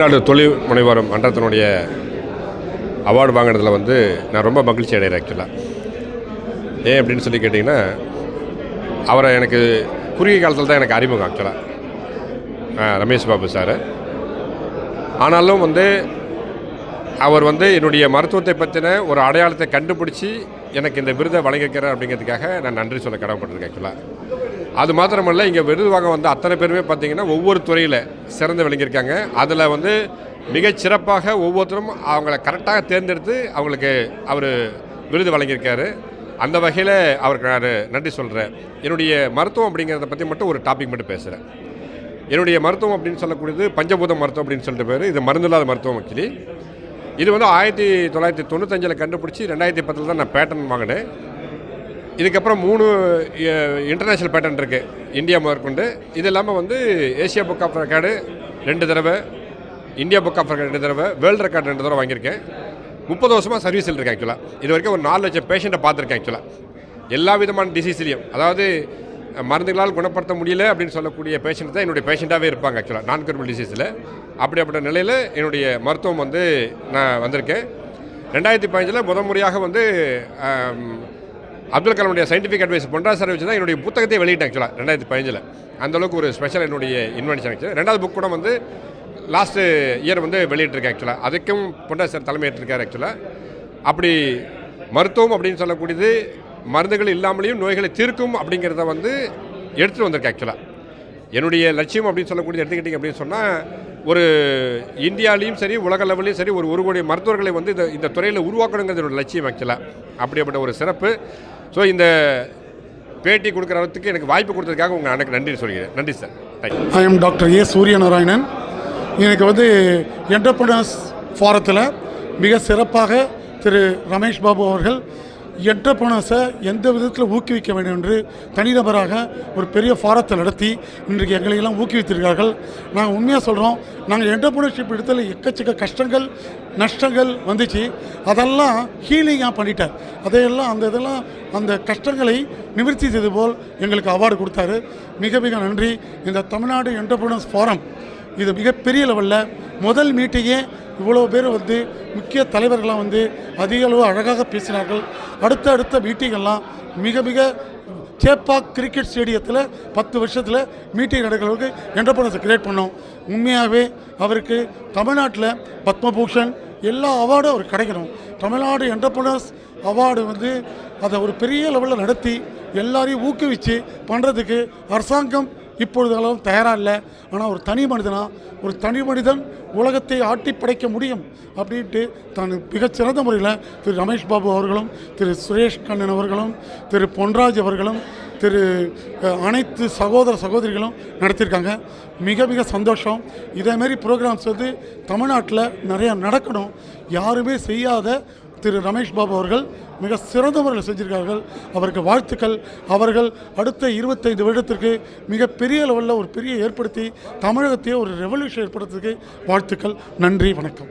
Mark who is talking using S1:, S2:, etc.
S1: தமிழ்நாடு தொழில் முனைவோர் மன்றத்தினுடைய அவார்டு வாங்கினதில் நான் ரொம்ப மகிழ்ச்சி அடைகிறேன். ஆக்சுவலாக ஏன் அப்படின்னு சொல்லி கேட்டிங்கன்னா, அவரை எனக்கு குறுகிய காலத்தில் தான் எனக்கு அறிமுகம். ஆக்சுவலாக ரமேஷ் பாபு சார். ஆனாலும் அவர் என்னுடைய மருத்துவத்தை பற்றின ஒரு அடையாளத்தை கண்டுபிடிச்சி எனக்கு இந்த விருதை வழங்கியிருக்கிறார் அப்படிங்கிறதுக்காக நான் நன்றி சொல்ல கடமைப்பட்டிருக்கேன். ஆக்சுவலாக அது மாத்திரமல்ல, இங்கே விருது வாங்க அத்தனை பேருமே பார்த்திங்கன்னா ஒவ்வொரு துறையில் சிறந்து விளங்கியிருக்காங்க. அதில் மிகச் சிறப்பாக ஒவ்வொருத்தரும் அவங்கள கரெக்டாக தேர்ந்தெடுத்து அவங்களுக்கு அவர் விருது வழங்கியிருக்காரு. அந்த வகையில் அவருக்கு நான் நன்றி சொல்கிறேன். என்னுடைய மருத்துவம் அப்படிங்கிறத பற்றி மட்டும் ஒரு டாபிக் மட்டும் பேசுகிறேன். என்னுடைய மருத்துவம் அப்படின்னு சொல்லக்கூடியது பஞ்சபூத மருத்துவம் அப்படின்னு சொல்லிட்டு பேர். இது மருந்தில்லாத மருத்துவம். ஆக்சுவலி இது 1995 கண்டுபிடிச்சி 2010 தான் நான் பேட்டன் வாங்கினேன். இதுக்கப்புறம் 3 இன்டர்நேஷ்னல் பேட்டன் இருக்குது இந்தியா முதற்கொண்டு. இது இல்லாமல் ஏசியா புக் ஆஃப் ரெக்கார்டு 2 தடவை, இந்தியா புக் ஆஃப் ரெக்கார்டு 2 தடவை, வேர்ல்டு ரெக்கார்டு 2 தடவை வாங்கியிருக்கேன். 30 வருஷமாக சர்வீஸில் இருக்கேன். ஆக்சுவலாக இது வரைக்கும் ஒரு 4 லட்சம் பேஷண்ட்டை பார்த்துருக்கேன். ஆக்சுவலாக எல்லா விதமான டிசீஸ்லையும், அதாவது மருந்துகளால் குணப்படுத்த முடியல அப்படின்னு சொல்லக்கூடிய பேஷண்ட் தான் என்னுடைய பேஷண்ட்டாகவே இருப்பாங்க. ஆக்சுவலாக நான் கர்பிள் டிசீஸில் அப்படிப்பட்ட நிலையில் என்னுடைய மருத்துவம் நான் வந்திருக்கேன். 2015 முதல் முறையாக அப்துல் கலாமுடைய சயின்டிஃபிக் அட்வைஸ் பொன்ராஜ் சார் வச்சு தான் என்னுடைய புத்தகத்தை வெளியிட்டேன். ஆக்சுவலாக 2015 அந்தளவுக்கு ஒரு ஸ்பெஷல் என்னுடைய இன்வென்ஷன். ஆக்சுவலாக 2வது புக் கூட லாஸ்ட்டு இயர் வெளியிட்டிருக்கேன். ஆக்சுவலாக அதுக்கும் பொன்ராஜ் சார் தலைமை ஏற்றிருக்காரு. ஆக்சுவலாக அப்படி மருத்துவம் அப்படின்னு சொல்லக்கூடியது மருந்துகள் இல்லாமலேயும் நோய்களை தீர்க்கும் அப்படிங்கிறத எடுத்துகிட்டு வந்திருக்கேன். ஆக்சுவலாக என்னுடைய லட்சியம் அப்படின்னு சொல்லக்கூடியது எடுத்துக்கிட்டிங்க அப்படின்னு சொன்னால், ஒரு இந்தியாவிலையும் சரி உலக லெவலையும் சரி ஒரு கோடி மருத்துவர்களை இந்த துறையில் உருவாக்கணுங்கிறது என்னோடய லட்சியம். ஆக்சுவலாக அப்படிப்பட்ட ஒரு சிறப்பு. ஸோ இந்த பேட்டி கொடுக்குறதுக்கு எனக்கு வாய்ப்பு கொடுத்ததுக்காக உங்கள் எனக்கு நன்றி சொல்கிறேன். நன்றி sir.
S2: I am doctor A Suryanarayanan. எனக்கு என்டர்பிரனர்ஸ் ஃபாரத்தில் மிக சிறப்பாக திரு ரமேஷ் பாபு அவர்கள் என்டர்பிரனர்ஸை எந்த விதத்தில் ஊக்குவிக்க வேண்டும் என்று தனிநபராக ஒரு பெரிய ஃபாரத்தை நடத்தி இன்றைக்கு எங்களையெல்லாம் ஊக்குவித்திருக்கார்கள். நாங்கள் உண்மையாக சொல்கிறோம், நாங்கள் என்டர்பிரனர்ஷிப் இடத்துல எக்கச்சக்க கஷ்டங்கள் நஷ்டங்கள் வந்துச்சு. அதெல்லாம் ஹீலிங்காக பண்ணிட்டார். இதெல்லாம் அந்த கஷ்டங்களை நிவர்த்தி செய்து போல் எங்களுக்கு அவார்டு கொடுத்தாரு. மிக மிக நன்றி. இந்த தமிழ்நாடு என்டர்பிரனர்ஸ் ஃபாரம் இது மிகப்பெரிய லெவலில் முதல் மீட்டிங்கே இவ்வளோ பேர் முக்கிய தலைவர்கள்லாம் அதிக அளவு அழகாக பேசினார்கள். அடுத்த மீட்டிங்கெல்லாம் மிக மிக சேப்பாக் கிரிக்கெட் ஸ்டேடியத்தில் 10 வருஷத்தில் மீட்டிங் நடக்கிறவருக்கு என்டர்பிரனர்ஸை கிரியேட் பண்ணோம். உண்மையாகவே அவருக்கு தமிழ்நாட்டில் பத்மபூஷன் எல்லா அவார்டும் அவருக்கு கிடைக்கணும். தமிழ்நாடு என்டர்பிரனர்ஸ் அவார்டு அதை ஒரு பெரிய லெவலில் நடத்தி எல்லாரையும் ஊக்குவித்து பண்ணுறதுக்கு அரசாங்கம் இப்பொழுது அளவும் தயாராக இல்லை. ஆனால் ஒரு தனி மனிதன் உலகத்தை ஆட்டி படைக்க முடியும் அப்படின்ட்டு தான் மிகச்சிறந்த முறையில் திரு ரமேஷ் பாபு அவர்களும் திரு சுரேஷ் கண்ணன் அவர்களும் திரு பொன்ராஜ் அவர்களும் திரு அனைத்து சகோதரிகளும் நடத்தியிருக்காங்க. மிக மிக சந்தோஷம். இதேமாரி ப்ரோக்ராம்ஸ் தமிழ்நாட்டில் நிறையா நடக்கணும். யாருமே செய்யாத திரு ரமேஷ் பாபு அவர்கள் மிக சிறந்த முறையில் செஞ்சிருக்கார்கள். அவருக்கு வாழ்த்துக்கள். அவர்கள் அடுத்த 25 வருடத்திற்கு மிகப்பெரிய லெவலில் ஒரு பெரிய ஏற்படுத்தி தமிழகத்தையே ஒரு ரெவல்யூஷன் ஏற்படுத்துறதுக்கு வாழ்த்துக்கள். நன்றி, வணக்கம்.